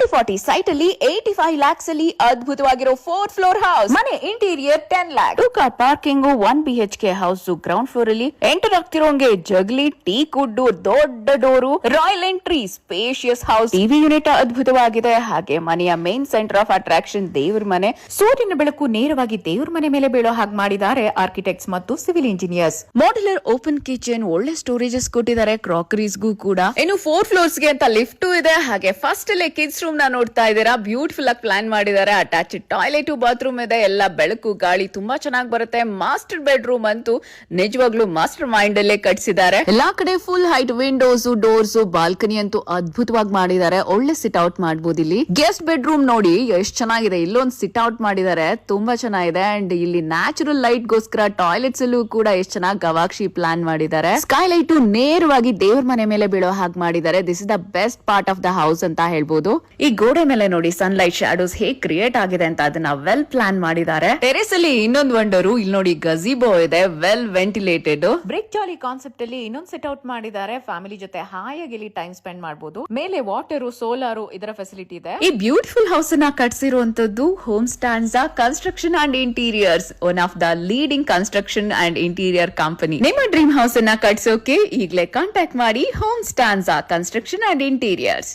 30-40 site ಅಲ್ಲಿ 85 lakhs ಅಲ್ಲಿ ಅದ್ಭುತವಾಗಿರೋ 4 ಫ್ಲೋರ್ ಹೌಸ್, ಮನೆ interior 10 lakh, 2 car parking, 1 BHK house ground floor ಅಲ್ಲಿ. ಎಂಟರ್ ಆಗ್ತಿರೋಂಗೆ ಜಗ್ಲಿ, ಟೀ ಕುಡ್ಡು, ದೊಡ್ಡ door, royal entry, spacious house, TV unit ಅದ್ಭುತವಾಗಿದೆ. ಹಾಗೆ ಮನೆಯ ಮೇನ್ ಸೆಂಟರ್ ಆಫ್ ಅಟ್ರಾಕ್ಷನ್ ದೇವ್ರ ಮನೆ. ಸೂರ್ಯನ ಬೆಳಕು ನೇರವಾಗಿ ದೇವ್ರ ಮನೆ ಮೇಲೆ ಬೀಳೋ ಹಾಗೆ ಮಾಡಿದ್ದಾರೆ ಆರ್ಕಿಟೆಕ್ಟ್ಸ್ ಮತ್ತು civil engineers. Modular open kitchen, ಒಳ್ಳೆ ಸ್ಟೋರೇಜಸ್ ಕೊಟ್ಟಿದ್ದಾರೆ, ಕ್ರಾಕರೀಸ್ಗೂ ಕೂಡ. ಇನ್ನು 4 ಫ್ಲೋರ್ಸ್ ಗೆ ಅಂತ ಲಿಫ್ಟ್ ಇದೆ. ಹಾಗೆ ಫಸ್ಟ್ ಅಲ್ಲೇ ಕಿಡ್ಸ್ ರೂಮ್ ನ ನೋಡ್ತಾ ಇದ್ದೀರಾ, ಬ್ಯೂಟಿಫುಲ್ ಆಗಿ ಪ್ಲಾನ್ ಮಾಡಿದ್ದಾರೆ. ಅಟ್ಯಾಚ್ ಟಾಯ್ಲೆಟ್, ಬಾತ್ರೂಮ್ ಇದೆ, ಎಲ್ಲ ಬೆಳಕು ಗಾಳಿ ತುಂಬಾ ಚೆನ್ನಾಗಿ ಬರುತ್ತೆ. ಮಾಸ್ಟರ್ ಬೆಡ್ರೂಮ್ ಅಂತೂ ನಿಜವಾಗ್ಲೂ ಮಾಸ್ಟರ್ ಮೈಂಡ್ ಅಲ್ಲೇ ಕಟ್ಸಿದ್ದಾರೆ. ಎಲ್ಲಾ ಕಡೆ full height Windows, doors, balcony ಅಂತೂ ಅದ್ಭುತವಾಗಿ ಮಾಡಿದ್ದಾರೆ. ಒಳ್ಳೆ ಸಿಟ್ ಔಟ್ ಮಾಡಬಹುದು. ಇಲ್ಲಿ ಗೆಸ್ಟ್ ಬೆಡ್ರೂಮ್ ನೋಡಿ ಎಷ್ಟು ಚೆನ್ನಾಗಿದೆ. ಇಲ್ಲೊಂದು ಸಿಟ್ ಔಟ್ ಮಾಡಿದ್ದಾರೆ, ತುಂಬಾ ಚೆನ್ನಾಗಿದೆ. ಅಂಡ್ ಇಲ್ಲಿ ನ್ಯಾಚುರಲ್ ಲೈಟ್ ಗೋಸ್ಕರ ಟಾಯ್ಲೆಟ್ಸ್ ಅಲ್ಲೂ ಕೂಡ ಎಷ್ಟು ಚೆನ್ನಾಗಿ ಗವಾಕ್ಷಿ ಪ್ಲಾನ್ ಮಾಡಿದ್ದಾರೆ. ಸ್ಕೈ ಲೈಟ್ ನೇರವಾಗಿ ದೇವ್ರ ಮನೆ ಮೇಲೆ ಬೀಳೋ ಹಾಗೆ ಮಾಡಿದ್ದಾರೆ. This is the best part of the house ಅಂತ ಹೇಳ್ಬೋದು. ಈ ಗೋಡೆ ಮೇಲೆ ನೋಡಿ ಸನ್ಲೈಟ್ ಶಾಡೋಸ್ ಹೇಗ್ ಕ್ರಿಯೇಟ್ ಆಗಿದೆ ಅಂತ ಅದನ್ನ ವೆಲ್ ಪ್ಲಾನ್ ಮಾಡಿದ್ದಾರೆ. ಟೆರೇಸ್ ಅಲ್ಲಿ ಇನ್ನೊಂದು ವಂಡರು, ಇಲ್ಲಿ ನೋಡಿ ಗಜಿಬೋ ಇದೆ, ವೆಲ್ ವೆಂಟಿಲೇಟೆಡ್. ಬ್ರೇಕ್ ಜಾಲಿ ಕಾನ್ಸೆಪ್ಟ್ ಅಲ್ಲಿ ಇನ್ನೊಂದು ಸೆಟ್ ಔಟ್ ಮಾಡಿದ್ದಾರೆ. ಫ್ಯಾಮಿಲಿ ಜೊತೆ ಹಾಯಾಗಿ ಇಲ್ಲಿ ಟೈಮ್ ಸ್ಪೆಂಡ್ ಮಾಡಬಹುದು. ಮೇಲೆ ವಾಟರ್, ಸೋಲಾರ್ ಇದರ ಫೆಸಿಲಿಟಿ ಇದೆ. ಈ ಬ್ಯೂಟಿಫುಲ್ ಹೌಸ್ ಅನ್ನ ಕಟ್ಸಿರುವಂತದ್ದು home stanza construction and interiors, one of the leading construction and interior company. ನಿಮ್ಮ ಡ್ರೀಮ್ ಹೌಸ್ ಅನ್ನ ಕಟ್ಸೋಕೆ ಈಗಲೇ ಕಾಂಟ್ಯಾಕ್ಟ್ ಮಾಡಿ home stanza construction and interiors.